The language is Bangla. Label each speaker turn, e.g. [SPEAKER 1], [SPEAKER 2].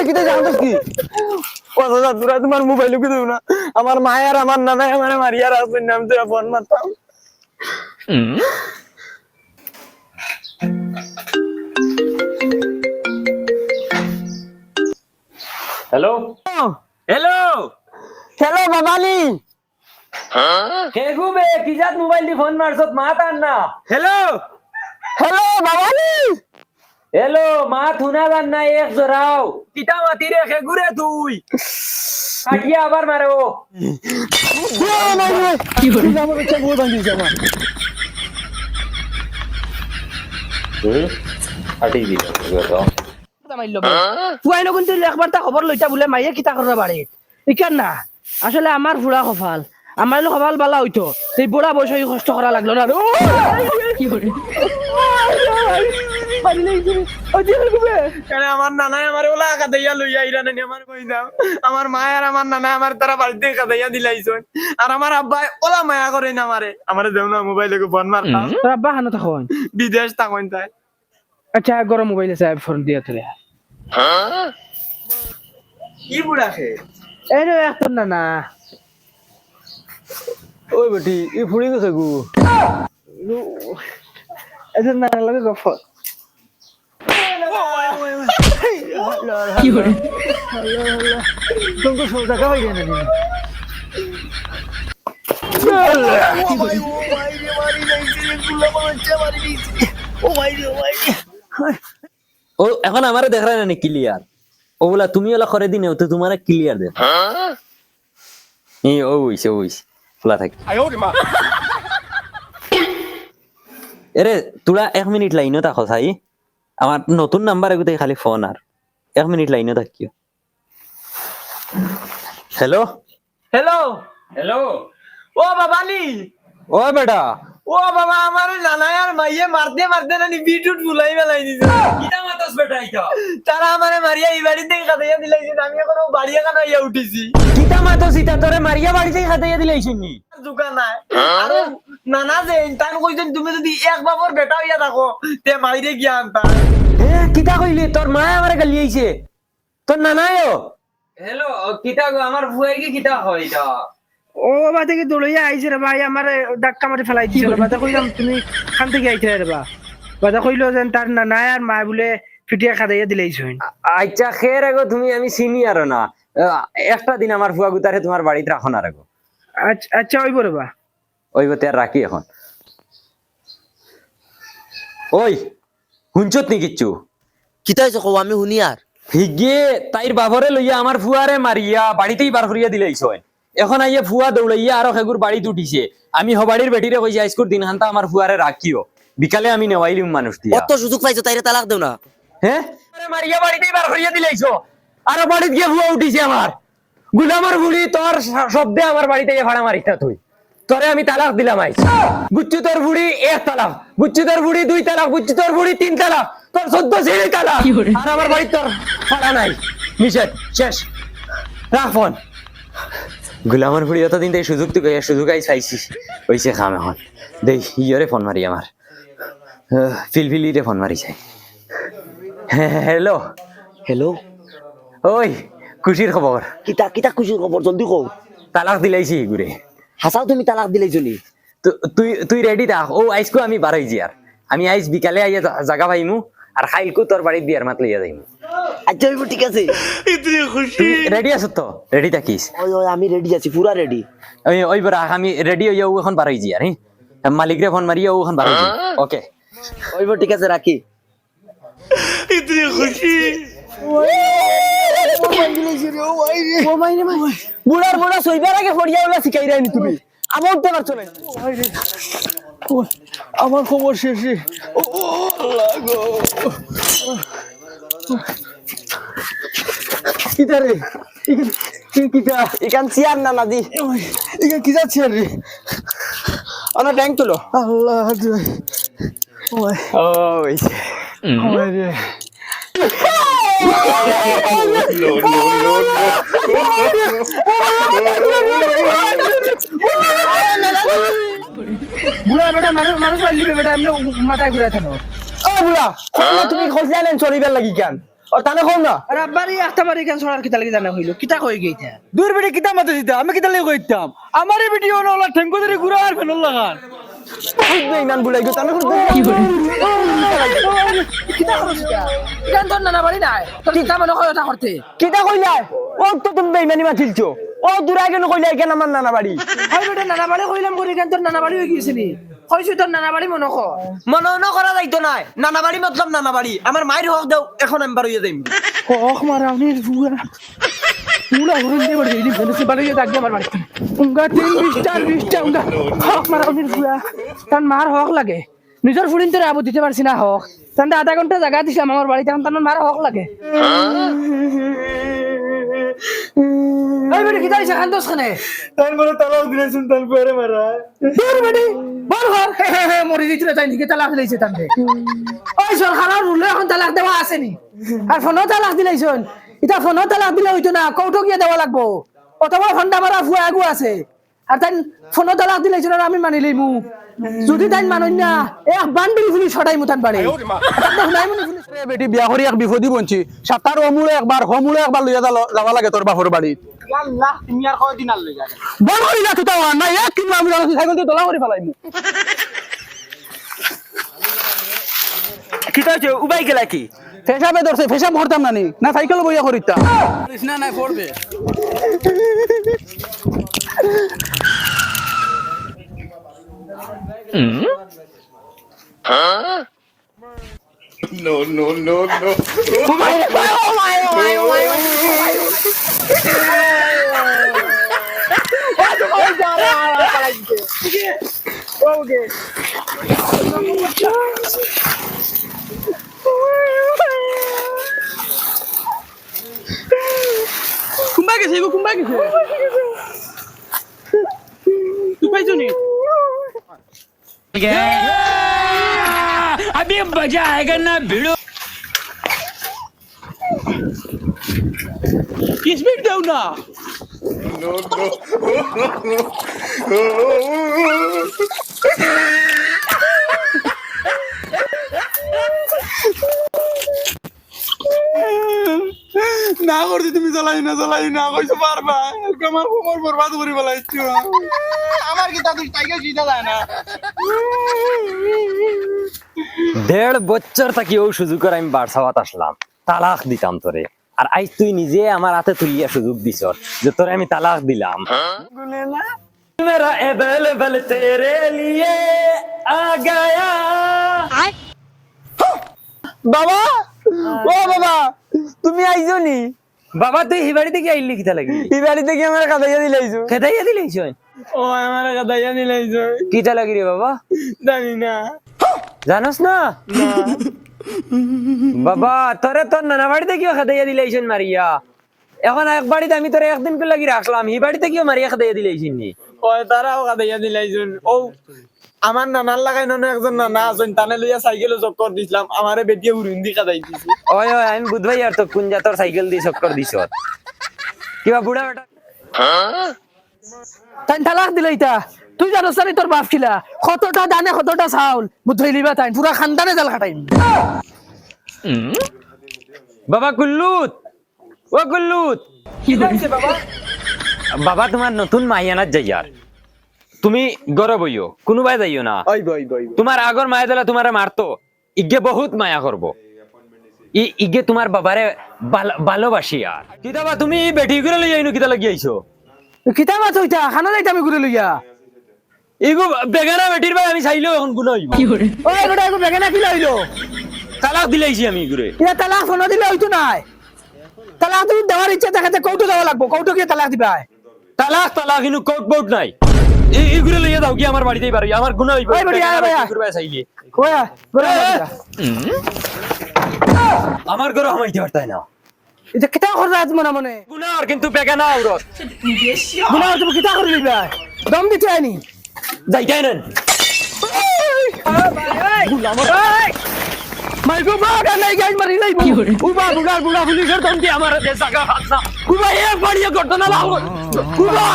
[SPEAKER 1] কিটা জানতাস কি কথা তোরা তোমার মোবাইল কি দেব না আমার মায়ের আমার নানা আমারে মারিয়ার আসবেন নাম তোরা ফোন মারতাম
[SPEAKER 2] হ্যালো হ্যালো
[SPEAKER 1] হ্যালো বাবালি
[SPEAKER 2] কে গুবে কি জাত মোবাইল দি ফোন মারছত মা তার না হ্যালো
[SPEAKER 1] হ্যালো বাবালি
[SPEAKER 2] হ্যালো মা থুনা জান না এক জোরাও কিটা মাতি রে কে গুরে তুই কাটিয়া আবার মারো
[SPEAKER 1] কি করে আমার বাচ্চা বউ ভাঙিস আমার
[SPEAKER 2] কাটি দিল তো
[SPEAKER 3] ফুয়াই নগুন তুই একবার তা খবর লইতা বলে মাইয়ে কিতা করবা বাড়ি ইকান না আসলে আমার ফুড়া কপাল আমার কপাল বালা হইতো সেই বুড়া বয়স কষ্ট করা লাগলো না কি করে
[SPEAKER 1] আমার নানাই আমার ওলা কাদাইয়া লইয়া আইরা নানি আমার কই দাও আমার মা আর আমার নানা আমার তারা বাড়িতে কাদাইয়া দিলাইছন আর আমার আব্বা ওলা মায়া করে না আমারে দেও না মোবাইলে কো ফোন মারতাম
[SPEAKER 3] তোর আব্বা হানো তখন
[SPEAKER 1] বিদেশ তাকইন তাই
[SPEAKER 3] আচ্ছা গরম মোবাইলে সাহেব ফোন দিয়া তোলে
[SPEAKER 1] কি বুড়া খে
[SPEAKER 3] এই রে এখন না না
[SPEAKER 1] ওই বেটি ই ফুড়ি গেছে গু
[SPEAKER 3] এদের না লাগে গফ কি করে
[SPEAKER 1] তুমি সব টাকা হই গেল নানি
[SPEAKER 2] ও এখন আমারে দেখ রা না ক্লিয়ার ও বলা তুমি ওলা করে দিনে তো তোমারে ক্লিয়ার দে এই ওইস খোলা থাকি এরে তোরা 1 মিনিট লাইনও থাকো চাই আমার নতুন নাম্বার এগুতে খালি ফোন আর 1 মিনিট লাইনও থাকিও হ্যালো
[SPEAKER 1] হ্যালো
[SPEAKER 2] হ্যালো
[SPEAKER 1] ও বাবালি
[SPEAKER 2] ও বেটা
[SPEAKER 1] ও বাবা আমার নানাই আর মাইয়ে মারতে মারতে নানি বিটুট ফুলাই বেলাই দিছে
[SPEAKER 2] কিটা মাতাস বেটা ইটা
[SPEAKER 1] তারা আমারে মারিয়া এই বাড়িতে কাদাইয়া দিলাইছে আমি এখন বাড়িয়া কানাইয়া উঠিছি
[SPEAKER 2] কিটা মাতাস ইটা তোরে মারিয়া বাড়িতে খাতাইয়া দিলাইছিনি
[SPEAKER 1] দোকান নাই আর নানা যে তাই কইছেন তুমি যদি এক বাবর বেটা হইয়া থাকো তে মাইরে গিয়া আনতা
[SPEAKER 2] কিটা কইলি তোর মা আমারে গালি আইছে তোর নানায়ও
[SPEAKER 1] হ্যালো কিটা গো আমার ভুয়াই কি কিটা হয় এটা
[SPEAKER 3] ও বাবা থেকে দৌড়িয়া আইছে রে ভাই আমার ডাক্কা মারি ফেলাই দিছে রে বাবা কইলাম তুমি খান থেকে আইতে রে বাবা বাবা কইলো যেন তার নানা আর মা বলে ফিটিয়া খাদাইয়া দিলাইছইন
[SPEAKER 2] আচ্ছা খের আগো তুমি আমি চিনি আর না একটা দিন আমার ফুয়া গুতারে তোমার বাড়িতে রাখো না রাখো
[SPEAKER 3] আচ্ছা ওইব রে বা
[SPEAKER 2] ওই বতে আর রাখি এখন ওই হুঞ্চত নি কিচ্ছু
[SPEAKER 4] কিতা হইছে কও আমি শুনি আর
[SPEAKER 2] হিগে তাইর বাবরে লইয়া আমার ফুয়ারে মারিয়া বাড়িতেই বার করিয়া দিলাইছ এখন আইয়া ফুয়া দৌড়াইয়া আরো সেগুর বাড়িতে উঠিছে আমি হবাড়ির বেটিরে কইছি আইসকুর দিন হান্তা আমার ফুয়ারে রাখিও বিকালে আমি নেওয়াইলিম মানুষ দিয়া
[SPEAKER 4] কত সুযোগ পাইছো তাইরে তালাক দেও না
[SPEAKER 2] হ্যাঁ মারিয়া বাড়িতেই বার করিয়া দিলাইছ আরো বাড়িতে গিয়ে ফুয়া উঠিছে আমার গুলামার বুড়ি তোর শব্দে আমার বাড়িতে ভাড়া মারিতা তুই তোরে আমি তালাক দিলাম আইস বুচ্চু তোর বুড়ি 1 তালাক বুচ্চু তোর বুড়ি 2 তালাক বুচ্চু তোর বুড়ি 3 তালাক তোর 14 ছেলে তালাক আর আমার বাড়ি তোর ভাড়া নাই নিষেধ শেষ রাখ ফোন গুলামার বুড়ি অতদিন তাই সুযোগ আই চাইছিস ওইসে খাম এখন দেই ইয়রে ফোন মারি আমার ফিলফিলিরে ফোন মারি চাই হ্যালো
[SPEAKER 4] হ্যালো
[SPEAKER 2] ওই খুশির খবর
[SPEAKER 4] কিতা কিতা খুশির খবর জলদি কও
[SPEAKER 2] তালাক দিলাইছি ঘুরে
[SPEAKER 4] হাসাও তুমি তালাক দিলাইছনি
[SPEAKER 2] তুই রেডি থাক ও আইসকো আমি বাড়াইছি আর আমি আইস বিকালে আইয়া জায়গা পাইমু আর খাইলকো তোর বাড়ির বিয়ার মাত লইয়া যাইমু
[SPEAKER 4] আচ্ছা হইব ঠিক আছে
[SPEAKER 2] তুই রেডি আছ তো রেডি থাকিস
[SPEAKER 4] ওই ওই আমি রেডি আছি পুরা রেডি
[SPEAKER 2] ওই বড় আমি রেডি হইয়া ও এখন বাড়াইছি আর মালিক রে ফোন মারিয়া ও এখন বাড়াইছি ওকে
[SPEAKER 4] হইব ঠিক আছে রাখি
[SPEAKER 1] ইতনি খুশি
[SPEAKER 3] বুড়ার বুড়া সইবার আগে ফড়িয়া ওলা শিখাই রাইনি তুমি আমার উঠতে পারছো না
[SPEAKER 1] আমার খবর শেষে কিটা রে কিটা
[SPEAKER 3] এখান চেয়ার না নাদি
[SPEAKER 1] ইকা কিটা চেয়ার রে
[SPEAKER 3] অনেক ট্যাঙ্ক তুলো
[SPEAKER 1] আল্লাহ ওই
[SPEAKER 2] ওই
[SPEAKER 1] ওই রে
[SPEAKER 3] বুড়া বেটা মানুষ মারলি বেটা এমনি মাথায় ঘুরে থাকো
[SPEAKER 1] ও বুড়া তুমি খোঁজ জানেন চলিবার লাগি কেন
[SPEAKER 2] ও তাহলে কও না
[SPEAKER 3] আর আব্বারই একটা বাড়ি কেন ছড়ার কিতা লাগি জানা হইলো কিতা কই গইতা
[SPEAKER 5] দূর বেটি কিতা মাতে দিতা আমি কিতা লাগি কইতাম আমারে ভিডিও নলা ঠেঙ্গো ধরে ঘুরা আর ফেলল লাগান
[SPEAKER 2] বেঈমান বুলাই গো তাহলে
[SPEAKER 3] কিতা করছ কেন তোর নানা বাড়ি নাই তোর কিতা মনে হয় ওটা করতে
[SPEAKER 2] কিটা কইলা ও তো তুমি বেঈমানি মাতিলছো ও দূরা কেন কইলা কেন আমার নানা বাড়ি
[SPEAKER 3] হয় বেটা নানা বাড়ি কইলাম করি কেন তোর নানা বাড়ি হয়ে গিয়েছিলি কইছি তোর নানা বাড়ি মনে কর
[SPEAKER 1] মনে করা যাইতো না নানা বাড়ি মতলব নানা বাড়ি আমার মায়ের হক দাও এখন আমি বার হইয়া যাইম
[SPEAKER 3] হক মারাউনি বুয়া পুরা ঘরে দিয়ে বাড়ি এই ফেলেছে বাড়ি ডাক আমার বাড়ি উঙ্গা 20টা উঙ্গা হক মারাউনি বুয়া তার মার হক লাগে নিজের ফুড়িন তোরে আবু দিতে পারছি না হক তান্ডা আধা ঘন্টা জায়গা দিছিলাম আমার বাড়িতে এখন তার মার হক লাগে এই বেটা কিতা হইছে খান্দোস খানে
[SPEAKER 1] তার বলে তালাক দিলেছেন তার পরে মারা
[SPEAKER 3] দূর বেটি বল ঘর মরে দিতে তাই নিকে তালাক দিলেছে তান্ডে ওই সরকারের রুলে এখন তালাক দেওয়া আসেনি আর ফোনও তালাক দিলেছন এটা ফোনও তালাক দিলে হইতো না কৌটো গিয়ে দেওয়া লাগবো অথবা ফন্ডা মারা ফুয়া আগু আছে আর তাই ফোনও তালাক দিলেছন আর আমি মানি লইমু যদি তাই মানই না এক বান্ডিল ফুলি ছড়াই মুতান বাড়ি
[SPEAKER 5] বেটি বিয়া করি এক বিপদি বঞ্চি সাতার অমূলে একবার হমূলে একবার লইয়া যাওয়া লাগে তোর বাপর বাড়ি
[SPEAKER 1] আল্লাহ তুমি আর কয়দিন আর লই যাবে
[SPEAKER 5] বড় হই না তুই না এক কিলো আমি সাইকেল দিয়ে দলা করে ফেলাইমু
[SPEAKER 1] কিটা হইছে উবাই গেলা কি
[SPEAKER 5] ফেসাবে ধরছে ফেসাব ভরতাম না সাইকেল বইয়া করিতাম না না পড়বে কুম্বা গেছে তুই পাইছো নি
[SPEAKER 6] अभी मजा आएगा ना भिड़ो
[SPEAKER 5] স্পিড দাও না না করছি তুমি জ্বালাই না কইছো পারবা আমার কোমর বরবাদ করে ফেলাইছো আমার কি তাদের টাইগার জিতা যায় না
[SPEAKER 2] 1.5 বছর থাকি ও সুযোগের আমি বারসাওয়াত আসলাম তালাক দিতাম তোরে আর আজ তুই নিজে আমার হাতে তুলিয়া সুযোগ দিছ যে তোরে আমি তালাক দিলাম মেরা अवेलेबल तेरे लिए आ गया বাবা ও বাবা তুমি আইছো নি বাবা তুই হি বাড়ি থেকে আইলি কিতা লাগি হি বাড়ি থেকে আমার কাদাইয়া দিলাইছো কাদাইয়া দিলাইছো
[SPEAKER 1] ও আমার গাদাইয়া নিলাইছো
[SPEAKER 2] কিতা লাগি রে বাবা
[SPEAKER 1] জানি না
[SPEAKER 2] জানোস না বাবা তোরে তোর নানা বাড়িতে কিও খাদাইয়া দিলাইছেন মারিয়া এখন এক বাড়িতে আমি তোরে একদিন করে লাগি রাখলাম হি বাড়িতে কিও মারিয়া খাদাইয়া দিলাইছেন নি
[SPEAKER 1] ও তারাও গাদাইয়া দিলাইছুন ও আমার নানার লাগাই নন একজন নানা আছেন তানে লইয়া সাইকেলে চক্কর দিছিলাম আমারে বেটিয়ে উড়ুন্দি কাদাই দিছি
[SPEAKER 2] ওই ওই আমি বুঝবাই আর তো কোন জাতর সাইকেল দিয়ে চক্কর দিছ কিবা বুড়া বেটা
[SPEAKER 3] তাই তালাক দিলে ইতা তুই জানোস না তোর বাপ খিলা কতটা দানে কতটা চাউল বুঝাই লিবা তাই পুরা খানদানে জাল খাটাই
[SPEAKER 2] বাবা কুল্লুত ও কুল্লুত
[SPEAKER 1] কি হইছে বাবা
[SPEAKER 2] বাবা তোমার নতুন মাইয়ানাত যাইয়ার তুমি গরব হইও কোনোবাই যাইও না
[SPEAKER 1] ওই বই বই
[SPEAKER 2] তোমার আগর মায়া দিলা তোমারে মারতো ইগে বহুত মায়া করবো ইগে তোমার বাবারে ভালোবাসি আর কিতাবা তুমি বেটি করে লই আইনো কিতা লাগি আইছো
[SPEAKER 3] কিতা মাছ হইতা খানা যাইতা আমি ঘুরে লইয়া
[SPEAKER 2] ইগো বেগানা বেটির ভাই আমি চাইলেও এখন গুণ হইব
[SPEAKER 3] ওই গোটা এগো বেগেনা কি লইলো
[SPEAKER 2] তালাক দিলাইছি আমি ঘুরে
[SPEAKER 3] ইয়া তালাক ফোন দিলে হইতো নাই তালাক তুমি দেওয়ার ইচ্ছা দেখাতে কৌটো দেওয়া লাগবো কৌটো গিয়ে তালাক দিবা
[SPEAKER 2] তালাক কিন্তু কোট বোট নাই এই ঘুরে লইয়া দাও কি আমার বাড়িতেই পারো আমার গুণ হইব
[SPEAKER 3] ওই বেটি আয় ভাইয়া
[SPEAKER 2] চাইলে
[SPEAKER 3] কয়া
[SPEAKER 2] আমার ঘরে আমাইতে পারতাই না
[SPEAKER 3] এটা কিতা কররা আজ মনে মনে
[SPEAKER 2] গুনার কিন্তু বেগানা আউরত
[SPEAKER 3] গুনা তুমি কিতা করে লিবা দম দিতে আইনি
[SPEAKER 2] যাইতাই নেন
[SPEAKER 3] মাইগো বাগা নাই গাই মারি লাইব
[SPEAKER 2] উবা বুড়া পুলিশের দম দিয়ে আমার দেশ জায়গা খাস না উবা এক বাড়িয়ে ঘটনা লাগো উবা